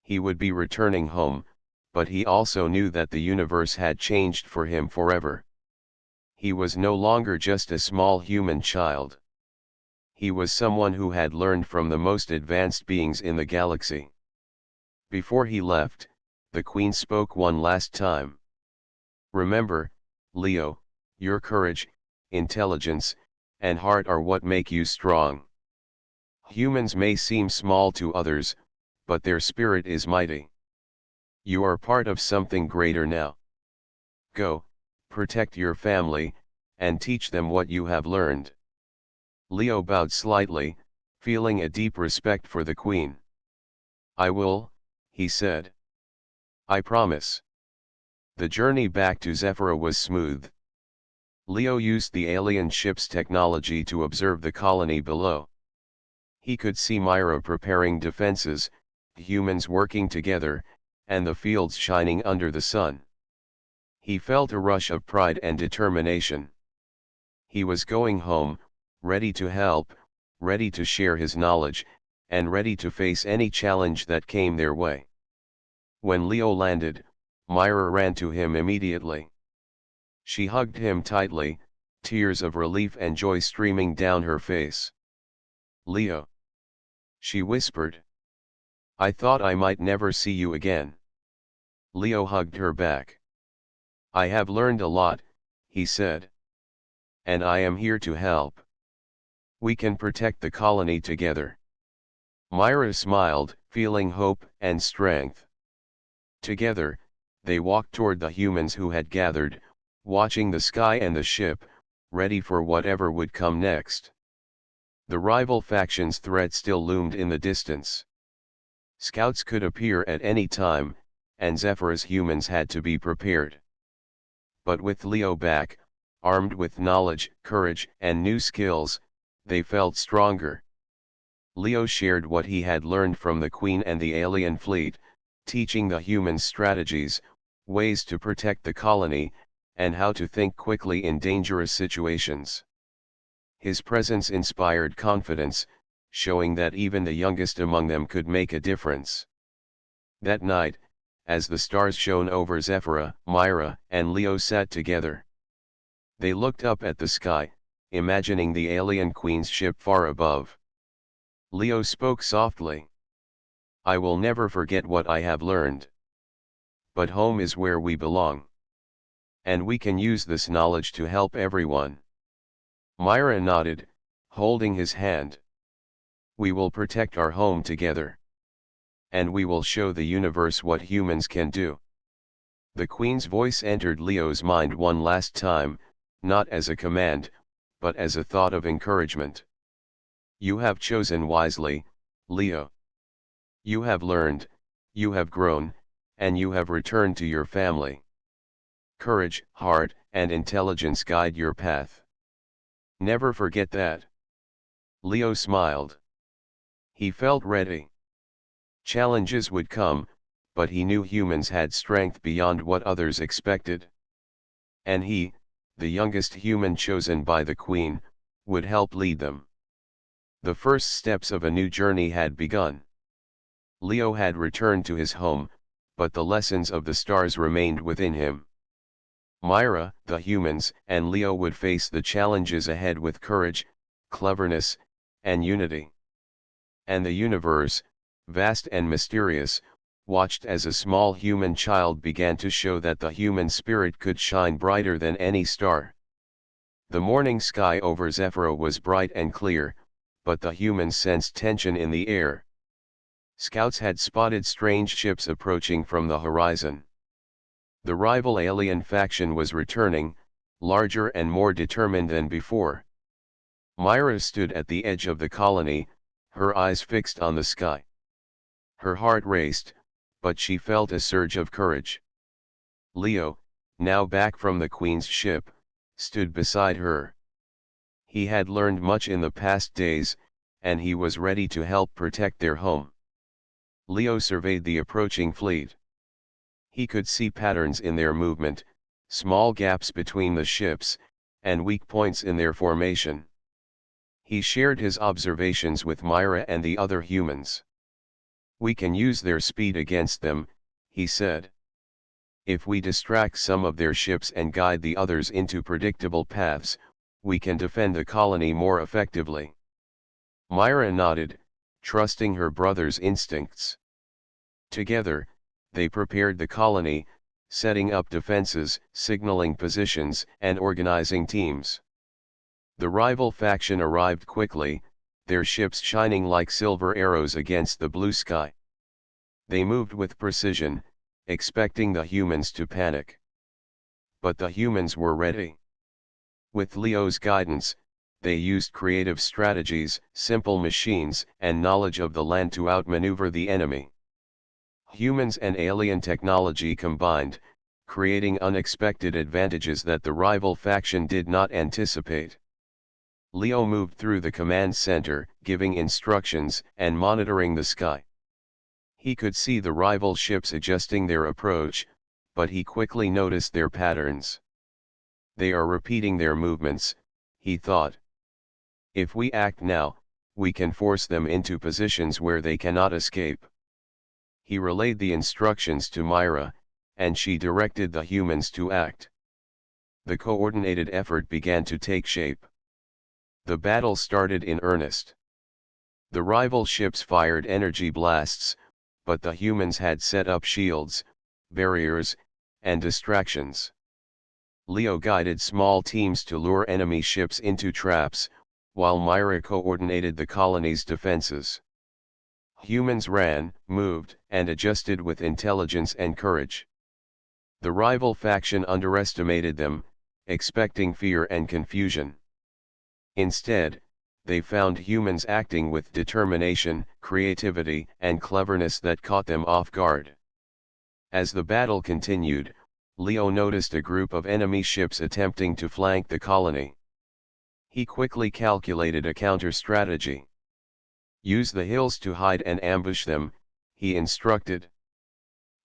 He would be returning home, but he also knew that the universe had changed for him forever. He was no longer just a small human child. He was someone who had learned from the most advanced beings in the galaxy. Before he left, the queen spoke one last time. Remember, Leo, your courage, intelligence, and heart are what make you strong. Humans may seem small to others, but their spirit is mighty. You are part of something greater now. Go, protect your family, and teach them what you have learned. Leo bowed slightly, feeling a deep respect for the queen. I will, he said. I promise. The journey back to Zephyra was smooth. Leo used the alien ship's technology to observe the colony below. He could see Myra preparing defenses, humans working together, and the fields shining under the sun. He felt a rush of pride and determination. He was going home, ready to help, ready to share his knowledge, and ready to face any challenge that came their way. When Leo landed, Myra ran to him immediately. She hugged him tightly, tears of relief and joy streaming down her face. Leo, she whispered. I thought I might never see you again. Leo hugged her back. I have learned a lot, he said. And I am here to help. We can protect the colony together. Myra smiled, feeling hope and strength. Together, they walked toward the humans who had gathered, watching the sky and the ship, ready for whatever would come next. The rival faction's threat still loomed in the distance. Scouts could appear at any time, and Zephyra's humans had to be prepared. But with Leo back, armed with knowledge, courage, and new skills, they felt stronger. Leo shared what he had learned from the Queen and the alien fleet, teaching the humans strategies, ways to protect the colony, and how to think quickly in dangerous situations. His presence inspired confidence, showing that even the youngest among them could make a difference. That night, as the stars shone over Zephyra, Myra and Leo sat together. They looked up at the sky, imagining the alien queen's ship far above. Leo spoke softly. I will never forget what I have learned. But home is where we belong. And we can use this knowledge to help everyone. Myra nodded, holding his hand. We will protect our home together. And we will show the universe what humans can do. The Queen's voice entered Leo's mind one last time, not as a command, but as a thought of encouragement. You have chosen wisely, Leo. You have learned, you have grown, and you have returned to your family. Courage, heart, and intelligence guide your path. Never forget that. Leo smiled. He felt ready. Challenges would come, but he knew humans had strength beyond what others expected. And he, the youngest human chosen by the Queen, would help lead them. The first steps of a new journey had begun. Leo had returned to his home, but the lessons of the stars remained within him. Myra, the humans, and Leo would face the challenges ahead with courage, cleverness, and unity. And the universe, vast and mysterious, watched as a small human child began to show that the human spirit could shine brighter than any star. The morning sky over Zephyra was bright and clear, but the humans sensed tension in the air. Scouts had spotted strange ships approaching from the horizon. The rival alien faction was returning, larger and more determined than before. Myra stood at the edge of the colony, her eyes fixed on the sky. Her heart raced, but she felt a surge of courage. Leo, now back from the Queen's ship, stood beside her. He had learned much in the past days, and he was ready to help protect their home. Leo surveyed the approaching fleet. He could see patterns in their movement, small gaps between the ships, and weak points in their formation. He shared his observations with Myra and the other humans. We can use their speed against them, he said. If we distract some of their ships and guide the others into predictable paths, we can defend the colony more effectively. Myra nodded, trusting her brother's instincts. Together, they prepared the colony, setting up defenses, signaling positions, and organizing teams. The rival faction arrived quickly, their ships shining like silver arrows against the blue sky. They moved with precision, expecting the humans to panic. But the humans were ready. With Leo's guidance, they used creative strategies, simple machines, and knowledge of the land to outmaneuver the enemy. Humans and alien technology combined, creating unexpected advantages that the rival faction did not anticipate. Leo moved through the command center, giving instructions and monitoring the sky. He could see the rival ships adjusting their approach, but he quickly noticed their patterns. They are repeating their movements, he thought. If we act now, we can force them into positions where they cannot escape. He relayed the instructions to Myra, and she directed the humans to act. The coordinated effort began to take shape. The battle started in earnest. The rival ships fired energy blasts, but the humans had set up shields, barriers, and distractions. Leo guided small teams to lure enemy ships into traps, while Myra coordinated the colony's defenses. Humans ran, moved, and adjusted with intelligence and courage. The rival faction underestimated them, expecting fear and confusion. Instead, they found humans acting with determination, creativity, and cleverness that caught them off guard. As the battle continued, Leo noticed a group of enemy ships attempting to flank the colony. He quickly calculated a counter-strategy. Use the hills to hide and ambush them, he instructed.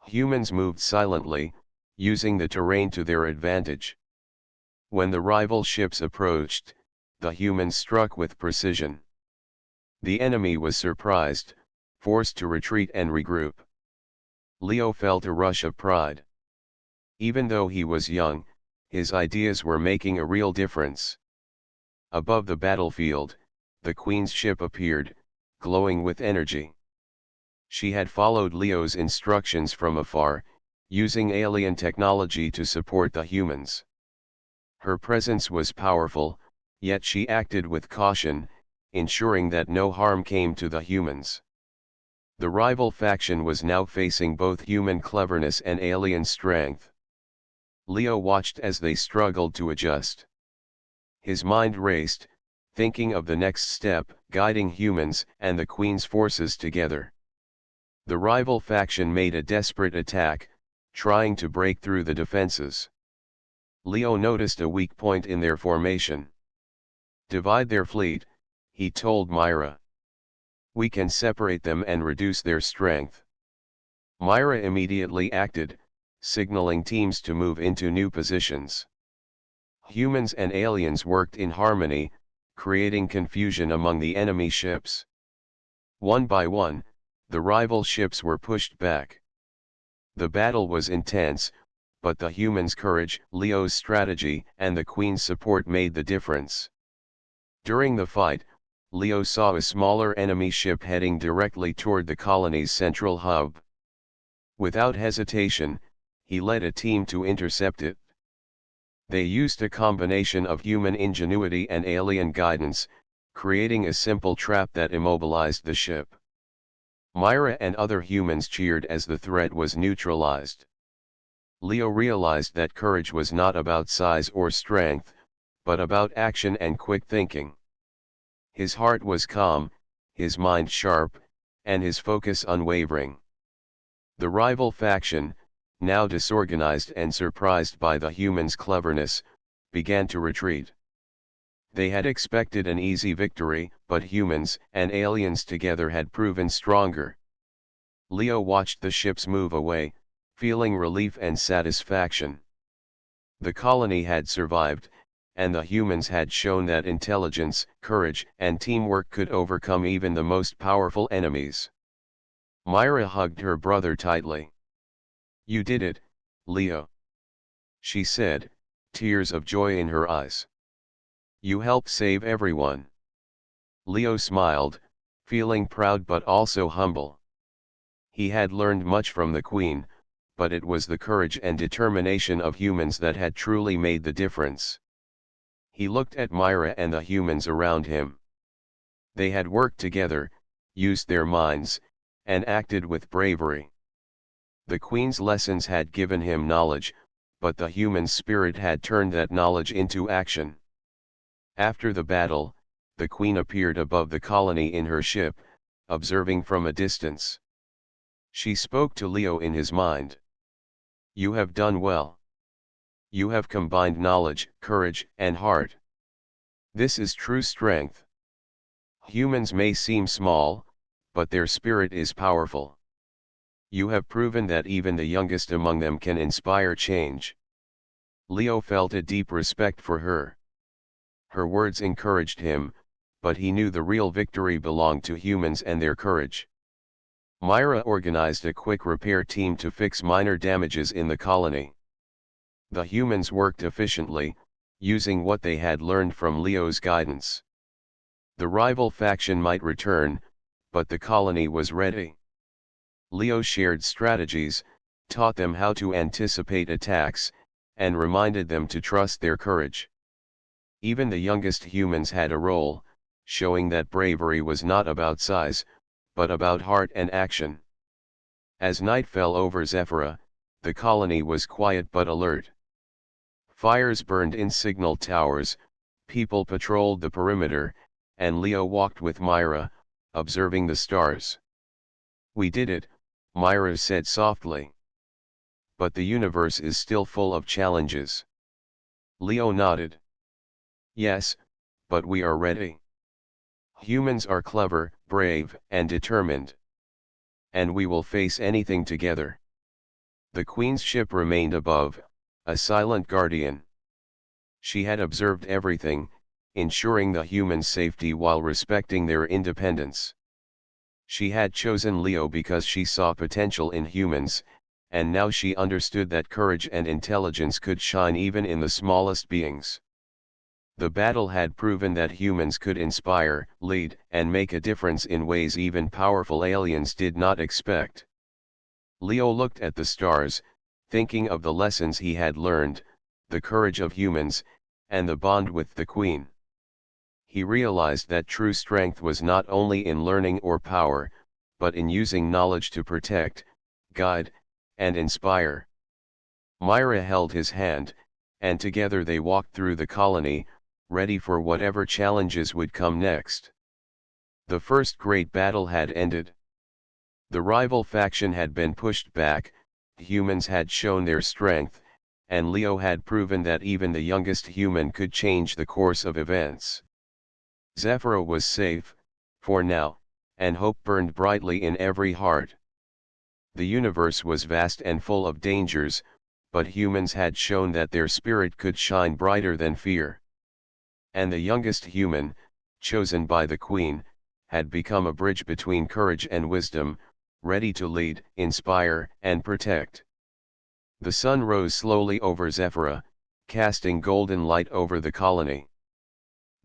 Humans moved silently, using the terrain to their advantage. When the rival ships approached, the humans struck with precision. The enemy was surprised, forced to retreat and regroup. Leo felt a rush of pride. Even though he was young, his ideas were making a real difference. Above the battlefield, the Queen's ship appeared, glowing with energy. She had followed Leo's instructions from afar, using alien technology to support the humans. Her presence was powerful, yet she acted with caution, ensuring that no harm came to the humans. The rival faction was now facing both human cleverness and alien strength. Leo watched as they struggled to adjust. His mind raced, thinking of the next step, guiding humans and the Queen's forces together. The rival faction made a desperate attack, trying to break through the defenses. Leo noticed a weak point in their formation. "Divide their fleet," he told Myra. "We can separate them and reduce their strength." Myra immediately acted, signaling teams to move into new positions. Humans and aliens worked in harmony, creating confusion among the enemy ships. One by one, the rival ships were pushed back. The battle was intense, but the humans' courage, Leo's strategy, and the Queen's support made the difference. During the fight, Leo saw a smaller enemy ship heading directly toward the colony's central hub. Without hesitation, he led a team to intercept it. They used a combination of human ingenuity and alien guidance, creating a simple trap that immobilized the ship. Myra and other humans cheered as the threat was neutralized. Leo realized that courage was not about size or strength, but about action and quick thinking. His heart was calm, his mind sharp, and his focus unwavering. The rival faction, now disorganized and surprised by the humans' cleverness, began to retreat. They had expected an easy victory, but humans and aliens together had proven stronger. Leo watched the ships move away, feeling relief and satisfaction. The colony had survived, and the humans had shown that intelligence, courage, and teamwork could overcome even the most powerful enemies. Myra hugged her brother tightly. "You did it, Leo," she said, tears of joy in her eyes. "You helped save everyone." Leo smiled, feeling proud but also humble. He had learned much from the Queen, but it was the courage and determination of humans that had truly made the difference. He looked at Myra and the humans around him. They had worked together, used their minds, and acted with bravery. The Queen's lessons had given him knowledge, but the human spirit had turned that knowledge into action. After the battle, the Queen appeared above the colony in her ship, observing from a distance. She spoke to Leo in his mind. "You have done well. You have combined knowledge, courage, and heart. This is true strength. Humans may seem small, but their spirit is powerful. You have proven that even the youngest among them can inspire change." Leo felt a deep respect for her. Her words encouraged him, but he knew the real victory belonged to humans and their courage. Myra organized a quick repair team to fix minor damages in the colony. The humans worked efficiently, using what they had learned from Leo's guidance. The rival faction might return, but the colony was ready. Leo shared strategies, taught them how to anticipate attacks, and reminded them to trust their courage. Even the youngest humans had a role, showing that bravery was not about size, but about heart and action. As night fell over Zephyra, the colony was quiet but alert. Fires burned in signal towers, people patrolled the perimeter, and Leo walked with Myra, observing the stars. "We did it," Myra said softly. "But the universe is still full of challenges." Leo nodded. "Yes, but we are ready. Humans are clever, brave, and determined. And we will face anything together." The Queen's ship remained above, a silent guardian. She had observed everything, ensuring the humans' safety while respecting their independence. She had chosen Leo because she saw potential in humans, and now she understood that courage and intelligence could shine even in the smallest beings. The battle had proven that humans could inspire, lead, and make a difference in ways even powerful aliens did not expect. Leo looked at the stars, thinking of the lessons he had learned, the courage of humans, and the bond with the Queen. He realized that true strength was not only in learning or power, but in using knowledge to protect, guide, and inspire. Myra held his hand, and together they walked through the colony, ready for whatever challenges would come next. The first great battle had ended. The rival faction had been pushed back, humans had shown their strength, and Leo had proven that even the youngest human could change the course of events. Zephyra was safe, for now, and hope burned brightly in every heart. The universe was vast and full of dangers, but humans had shown that their spirit could shine brighter than fear. And the youngest human, chosen by the Queen, had become a bridge between courage and wisdom, ready to lead, inspire, and protect. The sun rose slowly over Zephyra, casting golden light over the colony.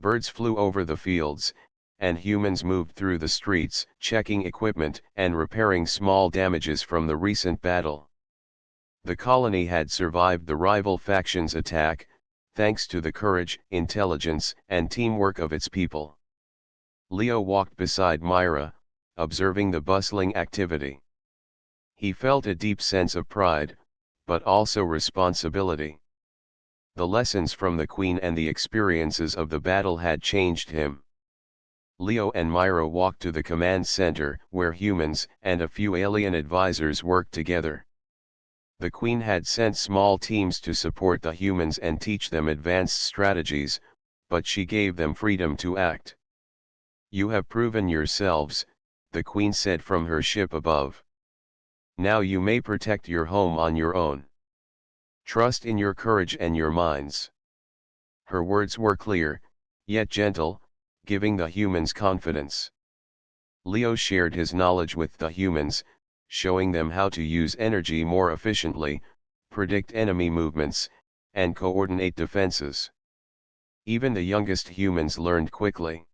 Birds flew over the fields, and humans moved through the streets, checking equipment and repairing small damages from the recent battle. The colony had survived the rival faction's attack, thanks to the courage, intelligence, and teamwork of its people. Leo walked beside Myra, observing the bustling activity. He felt a deep sense of pride, but also responsibility. The lessons from the Queen and the experiences of the battle had changed him. Leo and Myra walked to the command center, where humans and a few alien advisors worked together. The Queen had sent small teams to support the humans and teach them advanced strategies, but she gave them freedom to act. "You have proven yourselves," the Queen said from her ship above. "Now you may protect your home on your own. Trust in your courage and your minds." Her words were clear, yet gentle, giving the humans confidence. Leo shared his knowledge with the humans, showing them how to use energy more efficiently, predict enemy movements, and coordinate defenses. Even the youngest humans learned quickly.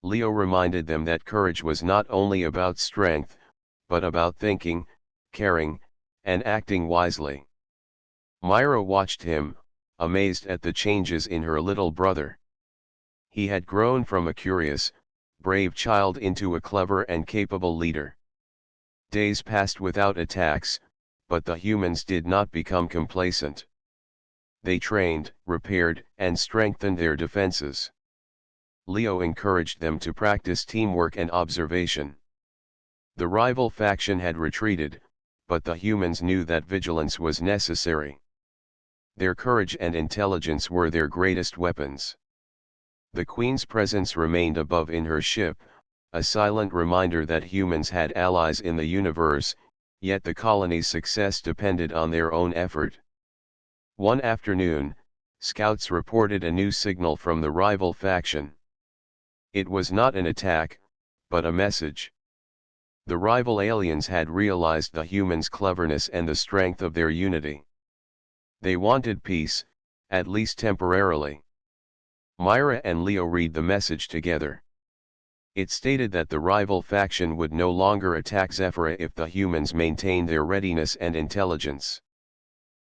Leo reminded them that courage was not only about strength, but about thinking, caring, and acting wisely. Myra watched him, amazed at the changes in her little brother. He had grown from a curious, brave child into a clever and capable leader. Days passed without attacks, but the humans did not become complacent. They trained, repaired, and strengthened their defenses. Leo encouraged them to practice teamwork and observation. The rival faction had retreated, but the humans knew that vigilance was necessary. Their courage and intelligence were their greatest weapons. The Queen's presence remained above in her ship, a silent reminder that humans had allies in the universe, yet the colony's success depended on their own effort. One afternoon, scouts reported a new signal from the rival faction. It was not an attack, but a message. The rival aliens had realized the humans' cleverness and the strength of their unity. They wanted peace, at least temporarily. Myra and Leo read the message together. It stated that the rival faction would no longer attack Zephyra if the humans maintained their readiness and intelligence.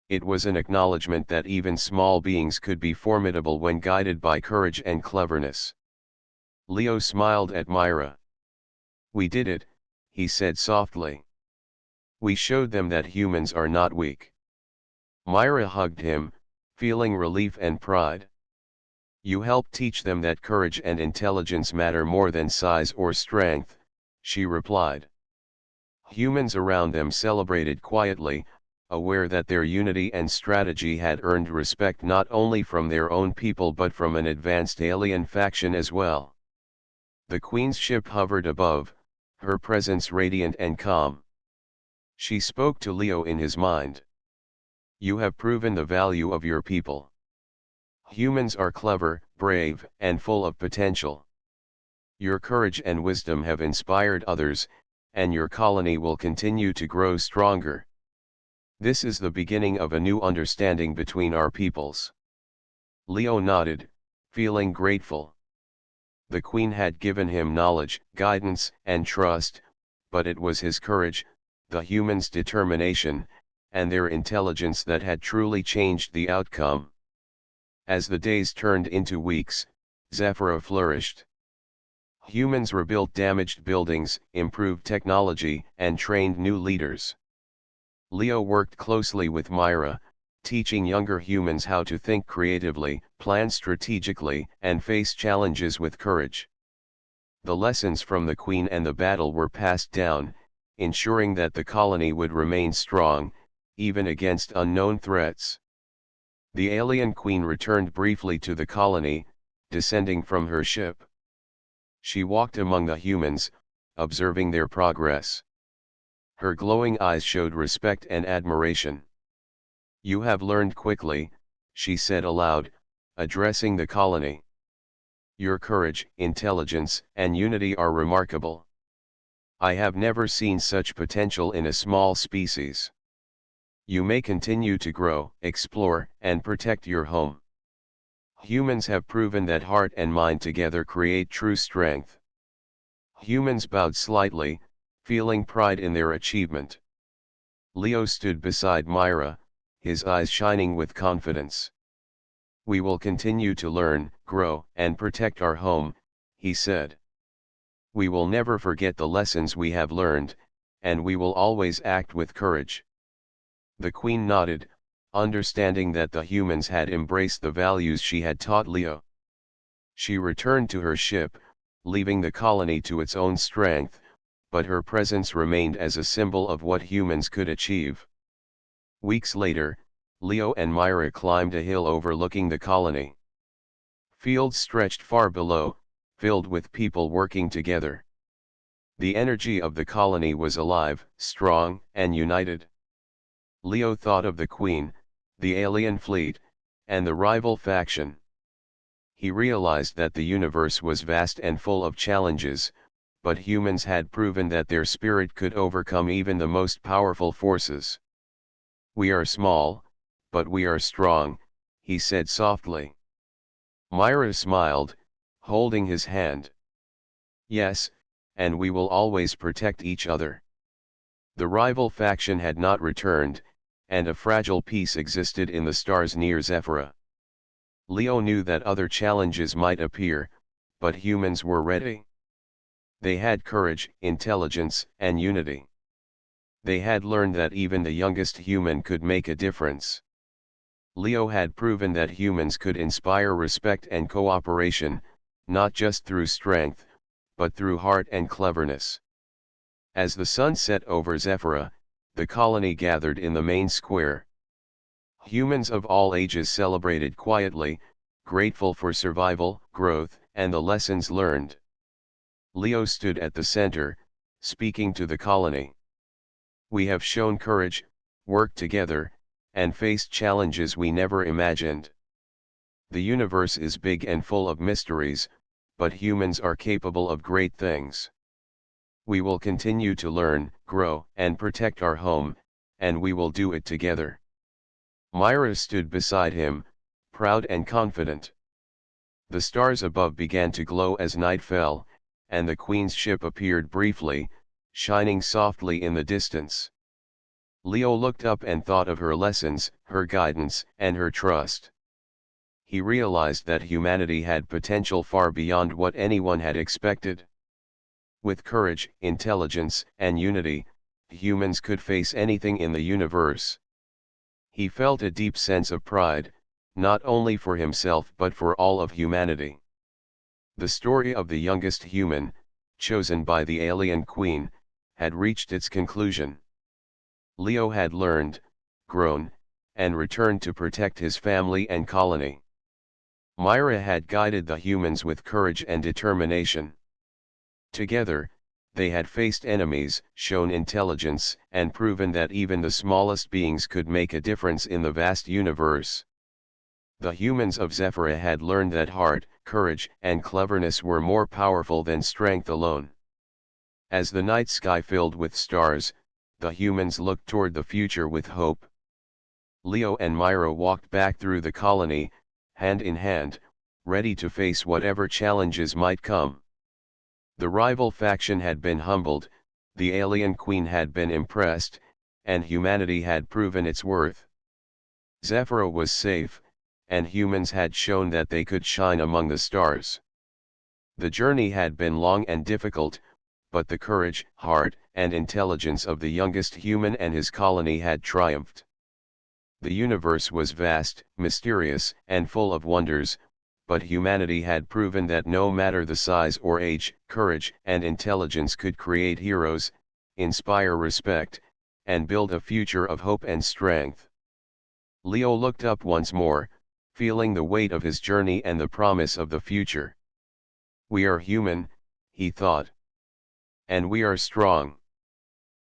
It was an acknowledgement that even small beings could be formidable when guided by courage and cleverness. Leo smiled at Myra. "We did it," he said softly. "We showed them that humans are not weak." Myra hugged him, feeling relief and pride. "You helped teach them that courage and intelligence matter more than size or strength," she replied. Humans around them celebrated quietly, aware that their unity and strategy had earned respect not only from their own people but from an advanced alien faction as well. The Queen's ship hovered above, her presence radiant and calm. She spoke to Leo in his mind. "You have proven the value of your people. Humans are clever, brave, and full of potential. Your courage and wisdom have inspired others, and your colony will continue to grow stronger. This is the beginning of a new understanding between our peoples." Leo nodded, feeling grateful. The Queen had given him knowledge, guidance, and trust, but it was his courage, the humans' determination, and their intelligence that had truly changed the outcome. As the days turned into weeks, Zephyra flourished. Humans rebuilt damaged buildings, improved technology, and trained new leaders. Leo worked closely with Myra, teaching younger humans how to think creatively, plan strategically, and face challenges with courage. The lessons from the Queen and the battle were passed down, ensuring that the colony would remain strong, even against unknown threats. The alien Queen returned briefly to the colony, descending from her ship. She walked among the humans, observing their progress. Her glowing eyes showed respect and admiration. "You have learned quickly," she said aloud, addressing the colony. "Your courage, intelligence, and unity are remarkable. I have never seen such potential in a small species. You may continue to grow, explore, and protect your home. Humans have proven that heart and mind together create true strength." Humans bowed slightly, feeling pride in their achievement. Leo stood beside Myra, his eyes shining with confidence. "We will continue to learn, grow, and protect our home," he said. "We will never forget the lessons we have learned, and we will always act with courage." The Queen nodded, understanding that the humans had embraced the values she had taught Leo. She returned to her ship, leaving the colony to its own strength, but her presence remained as a symbol of what humans could achieve. Weeks later, Leo and Myra climbed a hill overlooking the colony. Fields stretched far below, filled with people working together. The energy of the colony was alive, strong, and united. Leo thought of the Queen, the alien fleet, and the rival faction. He realized that the universe was vast and full of challenges, but humans had proven that their spirit could overcome even the most powerful forces. "We are small, but we are strong," he said softly. Myra smiled, holding his hand. "Yes, and we will always protect each other." The rival faction had not returned, and a fragile peace existed in the stars near Zephyra. Leo knew that other challenges might appear, but humans were ready. They had courage, intelligence, and unity. They had learned that even the youngest human could make a difference. Leo had proven that humans could inspire respect and cooperation, not just through strength, but through heart and cleverness. As the sun set over Zephyra, the colony gathered in the main square. Humans of all ages celebrated quietly, grateful for survival, growth, and the lessons learned. Leo stood at the center, speaking to the colony. "We have shown courage, worked together, and faced challenges we never imagined. The universe is big and full of mysteries, but humans are capable of great things. We will continue to learn, grow, and protect our home, and we will do it together." Myra stood beside him, proud and confident. The stars above began to glow as night fell, and the Queen's ship appeared briefly, shining softly in the distance. Leo looked up and thought of her lessons, her guidance, and her trust. He realized that humanity had potential far beyond what anyone had expected. With courage, intelligence, and unity, humans could face anything in the universe. He felt a deep sense of pride, not only for himself but for all of humanity. The story of the youngest human, chosen by the alien Queen, had reached its conclusion. Leo had learned, grown, and returned to protect his family and colony. Myra had guided the humans with courage and determination. Together, they had faced enemies, shown intelligence, and proven that even the smallest beings could make a difference in the vast universe. The humans of Zephyra had learned that heart, courage, and cleverness were more powerful than strength alone. As the night sky filled with stars, the humans looked toward the future with hope. Leo and Myra walked back through the colony, hand in hand, ready to face whatever challenges might come. The rival faction had been humbled, the alien Queen had been impressed, and humanity had proven its worth. Zephyra was safe, and humans had shown that they could shine among the stars. The journey had been long and difficult, but the courage, heart, and intelligence of the youngest human and his colony had triumphed. The universe was vast, mysterious, and full of wonders, but humanity had proven that no matter the size or age, courage and intelligence could create heroes, inspire respect, and build a future of hope and strength. Leo looked up once more, feeling the weight of his journey and the promise of the future. We are human, he thought. And we are strong.